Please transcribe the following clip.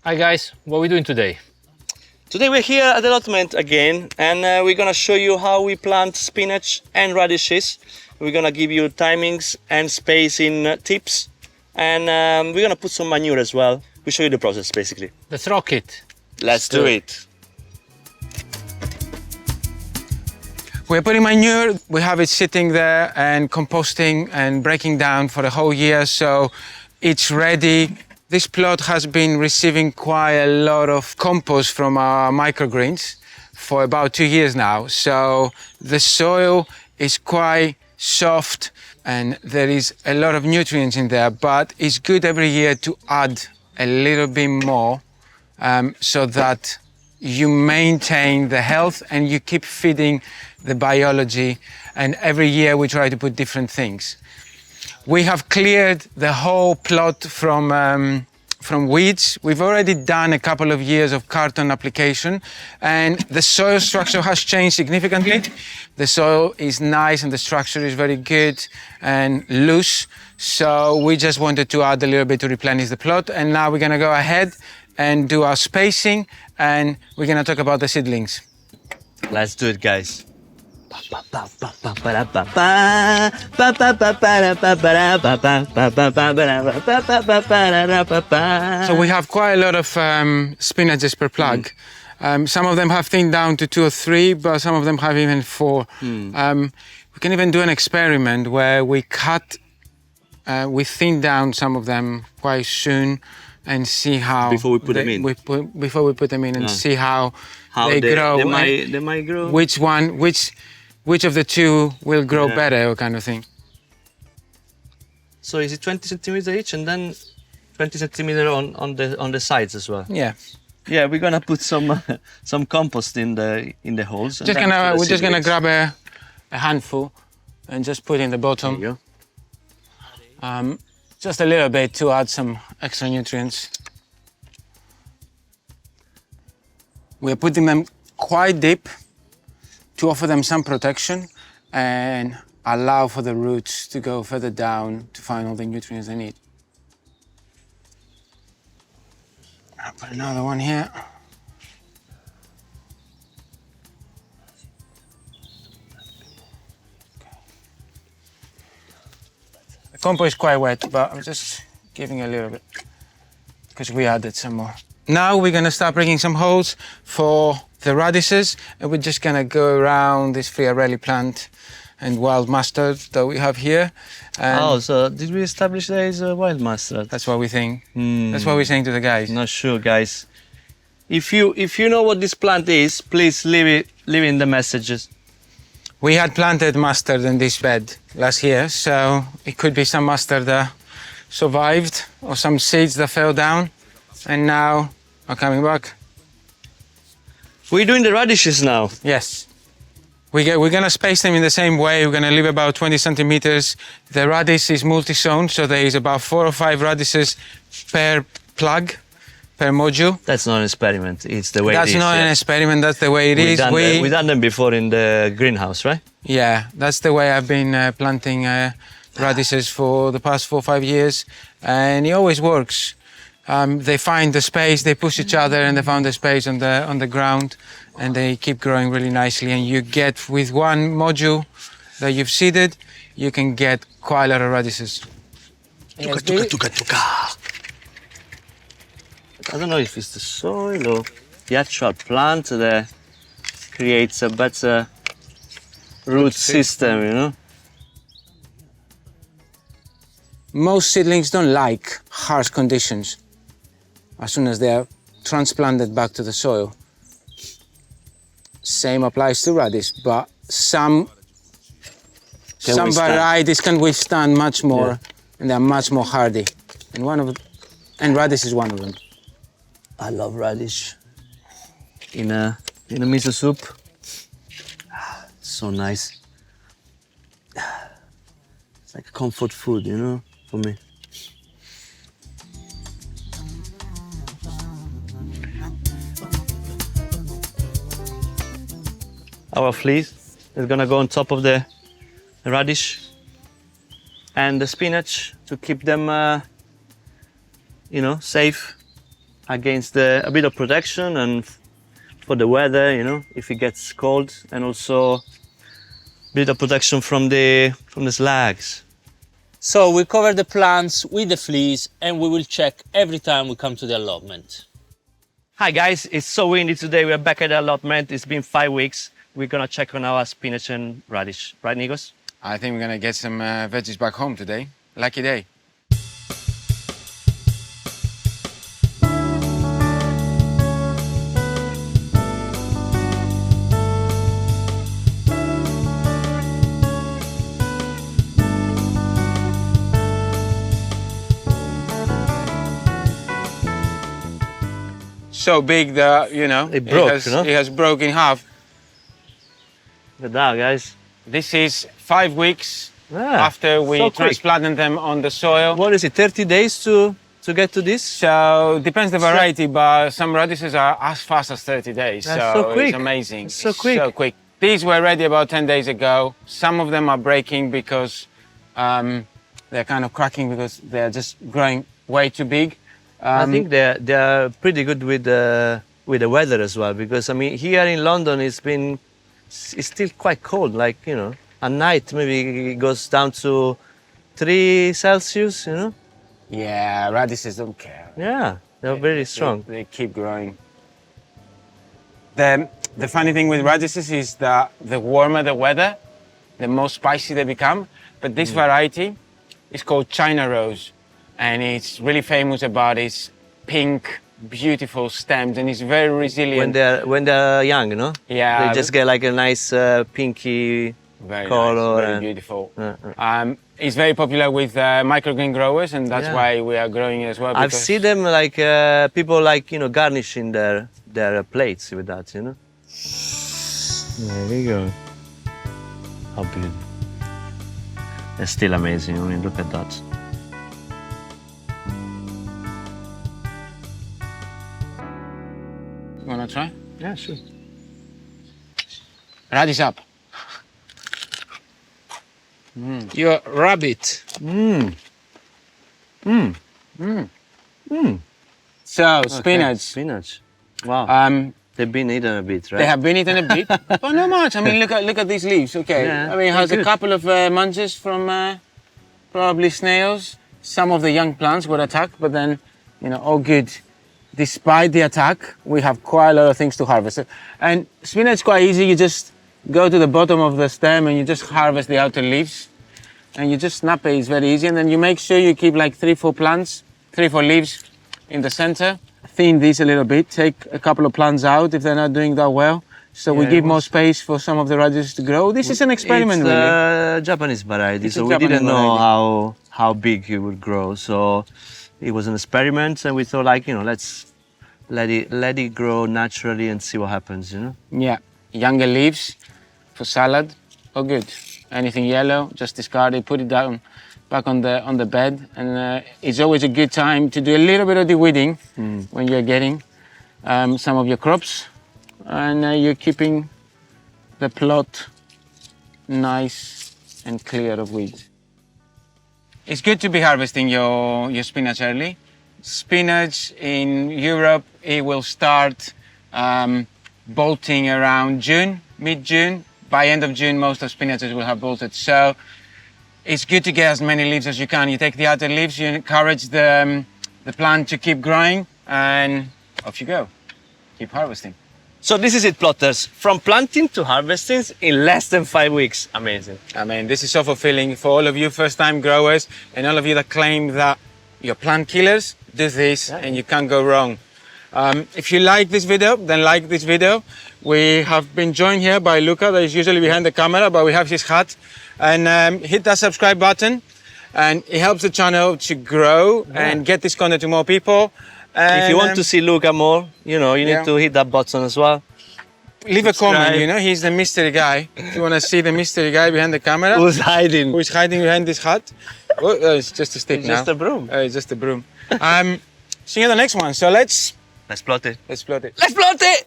Hi guys, what are we doing today? Today we're here at Allotment again, and we're gonna show you how we plant spinach and radishes. We're gonna give you timings and spacing tips, and we're gonna put some manure as well. We'll show you the process basically. Let's rock it. Let's do it. We're putting manure, we have it sitting there and composting and breaking down for the whole year, so it's ready. This plot has been receiving quite a lot of compost from our microgreens for about 2 years now. So the soil is quite soft and there is a lot of nutrients in there, but it's good every year to add a little bit more so that you maintain the health and you keep feeding the biology. And every year we try to put different things. We have cleared the whole plot from weeds. We've already done a couple of years of carton application and the soil structure has changed significantly. The soil is nice and the structure is very good and loose. So we just wanted to add a little bit to replenish the plot, and now we're gonna go ahead and do our spacing and we're gonna talk about the seedlings. Let's do it, guys. So we have quite a lot of spinaches per plug. Some of them have thinned down to 2 or 3, but some of them have even 4. We can even do an experiment where we we thin down some of them quite soon and see how before we put them in. Before we put them in and see how they grow. They might grow. Which of the 2 will grow better, or kind of thing. So is it 20 centimeters each, and then 20 centimeters on the sides as well? Yeah. Yeah, we're gonna put some compost in the holes. We're just gonna grab a handful and just put in the bottom. There you go. Just a little bit to add some extra nutrients. We're putting them quite deep to offer them some protection and allow for the roots to go further down to find all the nutrients they need. I'll put another one here. The compost is quite wet, but I'm just giving a little bit because we added some more. Now we're gonna start breaking some holes for the radishes, and we're just gonna go around this friarelli plant and wild mustard that we have here. Oh, so did we establish there is a wild mustard? That's what we think. That's what we're saying to the guys. Not sure, guys. If you know what this plant is, please leave in the messages. We had planted mustard in this bed last year, so it could be some mustard that survived or some seeds that fell down and now are coming back. We're doing the radishes now. Yes. We're gonna space them in the same way. We're gonna leave about 20 centimeters. The radish is multi-sown, so there is about 4 or 5 radishes per plug, per module. That's not an experiment. It's the way it is. That's not an experiment. That's the way it is. We've done them before in the greenhouse, right? Yeah, that's the way I've been planting radishes for the past 4 or 5 years, and it always works. They find the space, they push each other, and they found the space on the ground, and they keep growing really nicely. And you get, with one module that you've seeded, you can get quite a lot of radishes. I don't know if it's the soil or the actual plant that creates a better root system, you know? Most seedlings don't like harsh conditions as soon as they are transplanted back to the soil. Same applies to radish, but some varieties can withstand much more, and they're much more hardy. And radish is one of them. I love radish in a miso soup. So nice. It's like comfort food, you know, for me. Our fleece is gonna go on top of the radish and the spinach to keep them, you know, safe against a bit of protection and for the weather, you know, if it gets cold, and also a bit of protection from the slugs. So we cover the plants with the fleece and we will check every time we come to the allotment. Hi guys, it's so windy today. We're back at the allotment. It's been 5 weeks. We're gonna check on our spinach and radish, right, Nikos? I think we're gonna get some veggies back home today. Lucky day. So big that, you know, It broke, has, you know? it has broken in half. Look at that, guys. This is 5 weeks Ah, after we so quick. transplanted them on the soil. What is it, 30 days to get to this? So depends the variety, but some radishes are as fast as 30 days. That's so so quick. It's amazing. It's so It's quick. So quick. These were ready about 10 days ago. Some of them are breaking because they're kind of cracking because they're just growing way too big. I think they're pretty good with the weather as well, because I mean here in London it's still quite cold. Like, you know, at night maybe it goes down to 3 Celsius. You know. Yeah, radishes don't care. Yeah, they're very strong. They keep growing. The funny thing with radishes is that the warmer the weather, the more spicy they become. But this variety is called China Rose, and it's really famous about its pink, beautiful stems, and it's very resilient. When they're young, you know. Yeah, They just get like a nice pinky very color. nice, very and- beautiful. Uh. It's very popular with microgreen growers, and that's Yeah. why we are growing it as well. I've because- seen them like people like, you know, garnishing their plates with that, you know. There you go. How beautiful. They're still amazing. I mean, look at that. You wanna try? Yeah, sure. Radish up. Your rabbit. So spinach. Spinach. Wow. They've been eaten a bit, right? They have been eaten a bit, but not much. I mean, look at these leaves. Okay, Yeah, I mean, it has they're a good. couple of munches from probably snails. Some of the young plants were attacked, but then, you know, all good. Despite the attack, we have quite a lot of things to harvest. And spinach is quite easy. You just go to the bottom of the stem and you just harvest the outer leaves, and you just snap it. It's very easy. And then you make sure you keep like 3-4 plants, 3-4 leaves in the center. Thin these a little bit. Take a couple of plants out if they're not doing that well. So we Yeah, give it more was- space for some of the radishes to grow. This is an experiment, It's really. a Japanese variety, It's a so we Japanese didn't know variety. how big it would grow. So it was an experiment, and we thought, like, you know, let's let it grow naturally and see what happens, you know. Yeah, younger leaves for salad. Oh, good. Anything yellow, just discard it, put it down back on the bed. And it's always a good time to do a little bit of de-weeding when you're getting some of your crops, and you're keeping the plot nice and clear of weeds. It's good to be harvesting your spinach early. Spinach in Europe, it will start bolting around June, mid-June. By end of June, most of spinaches will have bolted. So it's good to get as many leaves as you can. You take the outer leaves, you encourage the plant to keep growing, and off you go. Keep harvesting. So this is it, plotters. From planting to harvesting in less than 5 weeks. Amazing. I mean, this is so fulfilling for all of you first-time growers and all of you that claim that you're plant killers. Do this and you can't go wrong. If you like this video, then like this video. We have been joined here by Luca, that is usually behind the camera, but we have his hat. And hit that subscribe button, and it helps the channel to grow and get this content to more people. And If you want to see Luca more, you know, you yeah. need to hit that button as well. leave a comment, subscribe. you know, he's the mystery guy. If you want to see the mystery guy behind the camera, Who's hiding? who is hiding behind this hat. Oh, it's just a stick It's now. just a broom. It's just a broom. See you in the next one. So let's Let's plot it. plot it. Let's plot it!